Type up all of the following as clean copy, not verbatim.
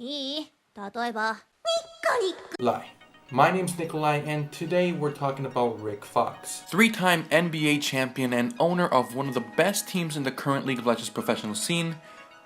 Lie. My name's Nicolai, and today we're talking about Rick Fox. Three-time NBA champion and owner of one of the best teams in the current League of Legends professional scene,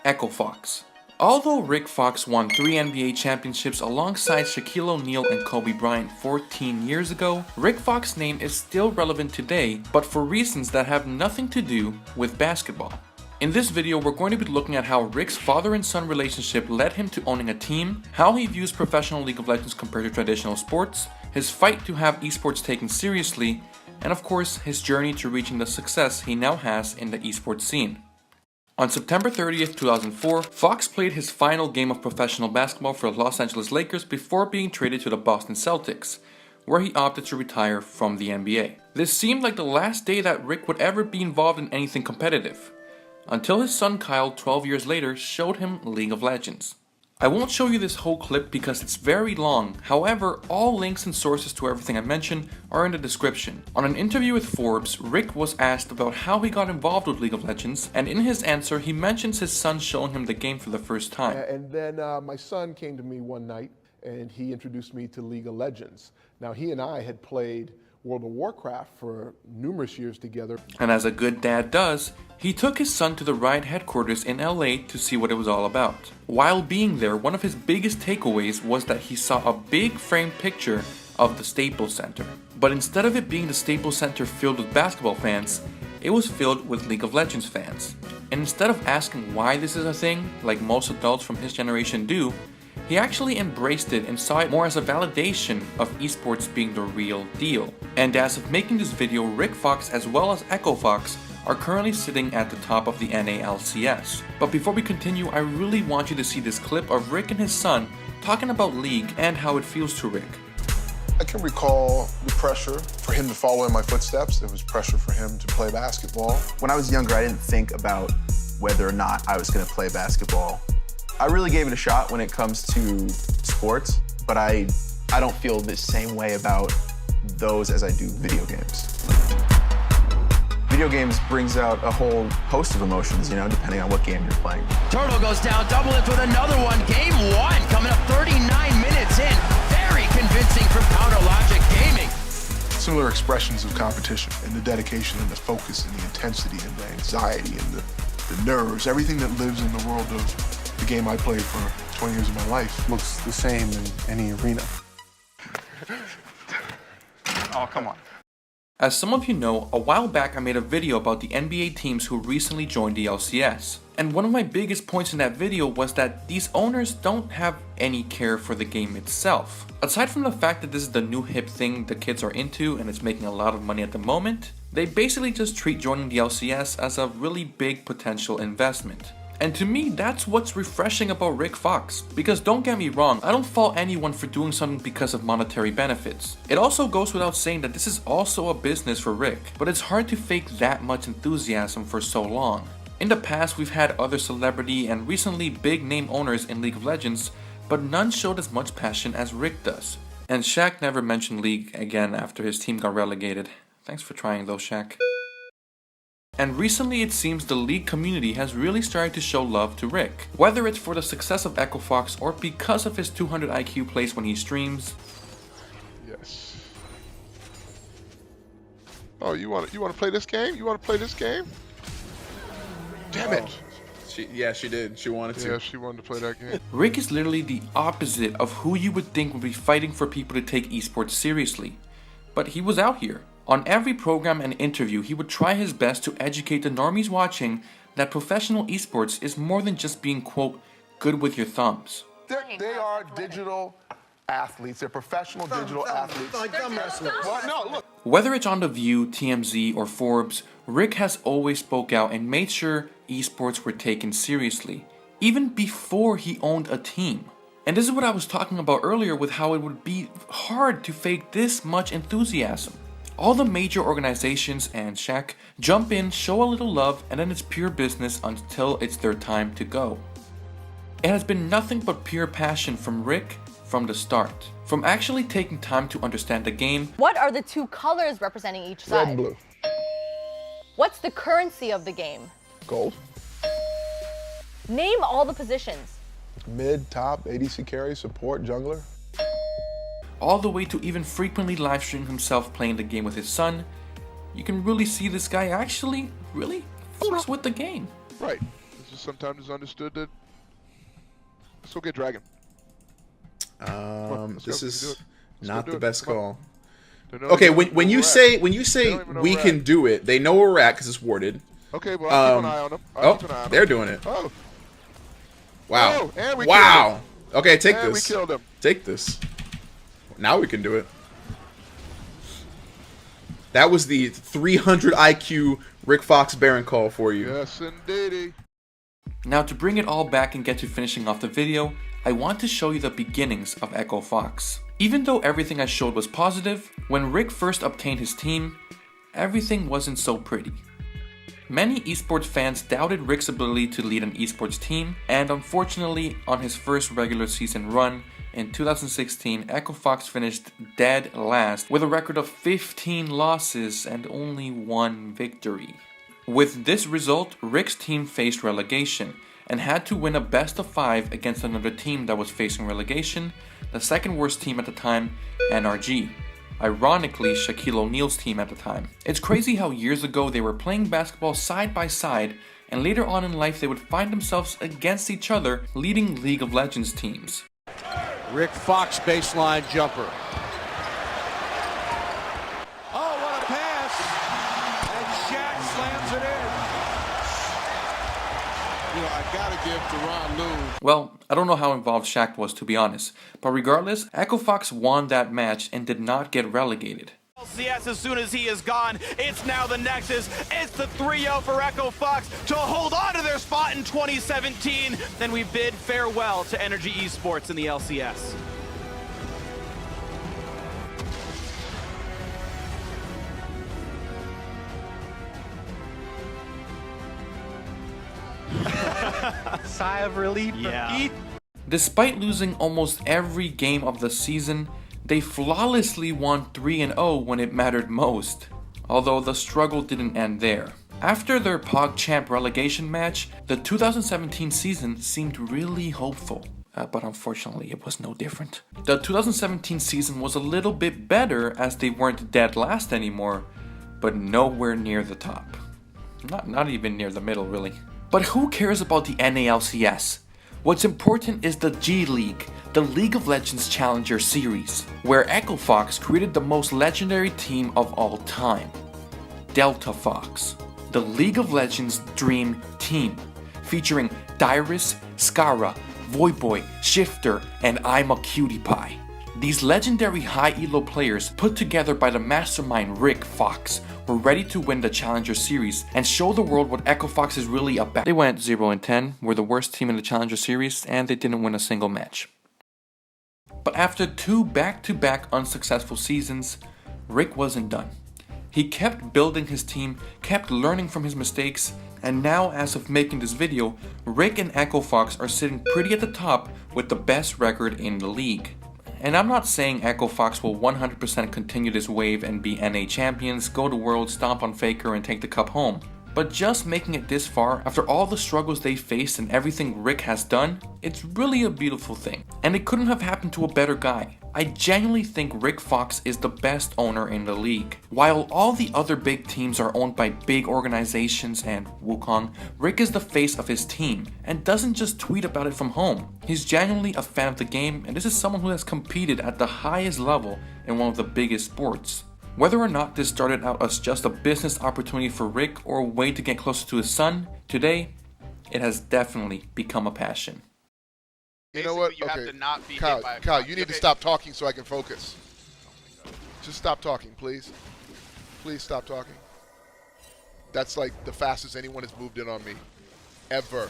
Echo Fox. Although Rick Fox won 3 NBA championships alongside Shaquille O'Neal and Kobe Bryant 14 years ago, Rick Fox's name is still relevant today, but for reasons that have nothing to do with basketball. In this video, we're going to be looking at how Rick's father and son relationship led him to owning a team, how he views professional League of Legends compared to traditional sports, his fight to have esports taken seriously, and of course, his journey to reaching the success he now has in the esports scene. On September 30th, 2004, Fox played his final game of professional basketball for the Los Angeles Lakers before being traded to the Boston Celtics, where he opted to retire from the NBA. This seemed like the last day that Rick would ever be involved in anything competitive, until his son Kyle 12 years later showed him League of Legends. I won't show you this whole clip because it's very long, however, all links and sources to everything I mentioned are in the description. On an interview with Forbes, Rick was asked about how he got involved with League of Legends, and in his answer he mentions his son showing him the game for the first time. And then my son came to me one night and he introduced me to League of Legends. Now he and I had played World of Warcraft for numerous years together. And as a good dad does, he took his son to the Riot headquarters in LA to see what it was all about. While being there, one of his biggest takeaways was that he saw a big framed picture of the Staples Center. But instead of it being the Staples Center filled with basketball fans, it was filled with League of Legends fans. And instead of asking why this is a thing, like most adults from his generation do, he actually embraced it and saw it more as a validation of esports being the real deal. And as of making this video, Rick Fox as well as Echo Fox are currently sitting at the top of the NA LCS. But before we continue, I really want you to see this clip of Rick and his son talking about League and how it feels to Rick. I can recall the pressure for him to follow in my footsteps. There was pressure for him to play basketball. When I was younger, I didn't think about whether or not I was going to play basketball. I really gave it a shot when it comes to sports, but I don't feel the same way about those as I do video games. Video games brings out a whole host of emotions, you know, depending on what game you're playing. Turtle goes down, double it with another one. Game 1 coming up 39 minutes in. Very convincing from Counter Logic Gaming. Similar expressions of competition and the dedication and the focus and the intensity and the anxiety and the nerves, everything that lives in the world of the game I played for 20 years of my life looks the same in any arena. Oh, come on. As some of you know, a while back I made a video about the NBA teams who recently joined the LCS. And one of my biggest points in that video was that these owners don't have any care for the game itself. Aside from the fact that this is the new hip thing the kids are into and it's making a lot of money at the moment, they basically just treat joining the LCS as a really big potential investment. And to me, that's what's refreshing about Rick Fox. Because don't get me wrong, I don't fault anyone for doing something because of monetary benefits. It also goes without saying that this is also a business for Rick, but it's hard to fake that much enthusiasm for so long. In the past, we've had other celebrity and recently big name owners in League of Legends, but none showed as much passion as Rick does. And Shaq never mentioned League again after his team got relegated. Thanks for trying though, Shaq. And recently it seems the League community has really started to show love to Rick. Whether it's for the success of Echo Fox or because of his 200 IQ plays when he streams. Yes. Oh, you want to play this game? You want to play this game? Damn it. She did. She wanted to. Yeah, she wanted to play that game. Rick is literally the opposite of who you would think would be fighting for people to take esports seriously. But he was out here. On every program and interview, he would try his best to educate the normies watching that professional esports is more than just being, quote, good with your thumbs. They are digital athletes. They're professional digital athletes. Well, no, look. Whether it's on The View, TMZ, or Forbes, Rick has always spoke out and made sure esports were taken seriously, even before he owned a team. And this is what I was talking about earlier with how it would be hard to fake this much enthusiasm. All the major organizations and Shaq jump in, show a little love, and then it's pure business until it's their time to go. It has been nothing but pure passion from Rick from the start. From actually taking time to understand the game. What are the 2 colors representing each side? Red and blue. What's the currency of the game? Gold. Name all the positions. Mid, top, ADC carry, support, jungler. All the way to even frequently live streaming himself playing the game with his son. You can really see this guy actually really fucks with the game. Right. It's just sometimes it's understood that. Let's go get Dragon. This is not the it. best Come call. Okay, When you say we can do it, they know where we're at because it's warded. Okay, well, I'll keep an eye on them. They're doing it. Oh. Wow. Oh, and we wow. Okay, take and this. we killed him. Take this. Now we can do it. That was the 300 IQ Rick Fox Baron call for you. Yes, indeedy. Now to bring it all back and get to finishing off the video, I want to show you the beginnings of Echo Fox. Even though everything I showed was positive, when Rick first obtained his team, everything wasn't so pretty. Many esports fans doubted Rick's ability to lead an esports team, and unfortunately, on his first regular season run, in 2016, Echo Fox finished dead last with a record of 15 losses and only 1 victory. With this result, Rick's team faced relegation and had to win a best of 5 against another team that was facing relegation, the second worst team at the time, NRG. Ironically, Shaquille O'Neal's team at the time. It's crazy how years ago they were playing basketball side by side, and later on in life they would find themselves against each other leading League of Legends teams. Rick Fox baseline jumper. Oh, what a pass! And Shaq slams it in. You know, I gotta give Teron Loon. Well, I don't know how involved Shaq was, to be honest, but regardless, Echo Fox won that match and did not get relegated. LCS, as soon as he is gone, it's now the Nexus. It's the 3-0 for Echo Fox to hold on to their spot in 2017. Then we bid farewell to Energy Esports in the LCS. Sigh of relief from Keith. Despite losing almost every game of the season, they flawlessly won 3-0 when it mattered most, although the struggle didn't end there. After their PogChamp relegation match, the 2017 season seemed really hopeful, but unfortunately it was no different. The 2017 season was a little bit better as they weren't dead last anymore, but nowhere near the top. Not even near the middle, really. But who cares about the NALCS? What's important is the G League, the League of Legends Challenger Series, where Echo Fox created the most legendary team of all time, Delta Fox, the League of Legends Dream Team, featuring Dyrus, Skara, Voyboy, Shifter, and I'm a Cutie Pie. These legendary high elo players, put together by the mastermind Rick Fox, were ready to win the Challenger Series and show the world what Echo Fox is really about. They went 0-10, were the worst team in the Challenger Series, and they didn't win a single match. But after 2 back-to-back unsuccessful seasons, Rick wasn't done. He kept building his team, kept learning from his mistakes, and now as of making this video, Rick and Echo Fox are sitting pretty at the top with the best record in the league. And I'm not saying Echo Fox will 100% continue this wave and be NA champions, go to Worlds, stomp on Faker, and take the cup home. But just making it this far, after all the struggles they faced and everything Rick has done, it's really a beautiful thing. And it couldn't have happened to a better guy. I genuinely think Rick Fox is the best owner in the league. While all the other big teams are owned by big organizations and Wukong, Rick is the face of his team and doesn't just tweet about it from home. He's genuinely a fan of the game, and this is someone who has competed at the highest level in one of the biggest sports. Whether or not this started out as just a business opportunity for Rick or a way to get closer to his son, today, it has definitely become a passion. You know what? You have to not be Kyle, hit by a Kyle, cop. you need to stop talking so I can focus. Just stop talking, please. Please stop talking. That's like the fastest anyone has moved in on me, ever.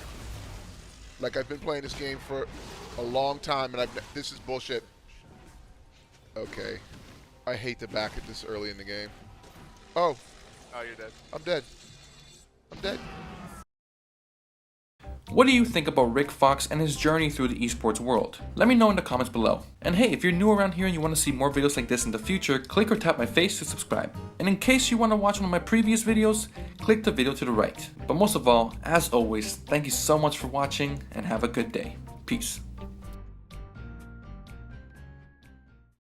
Like, I've been playing this game for a long time, and this is bullshit. Okay. I hate to back it this early in the game. Oh. Oh, you're dead. I'm dead. I'm dead. What do you think about Rick Fox and his journey through the esports world? Let me know in the comments below. And hey, if you're new around here and you want to see more videos like this in the future, click or tap my face to subscribe. And in case you want to watch one of my previous videos, click the video to the right. But most of all, as always, thank you so much for watching and have a good day. Peace.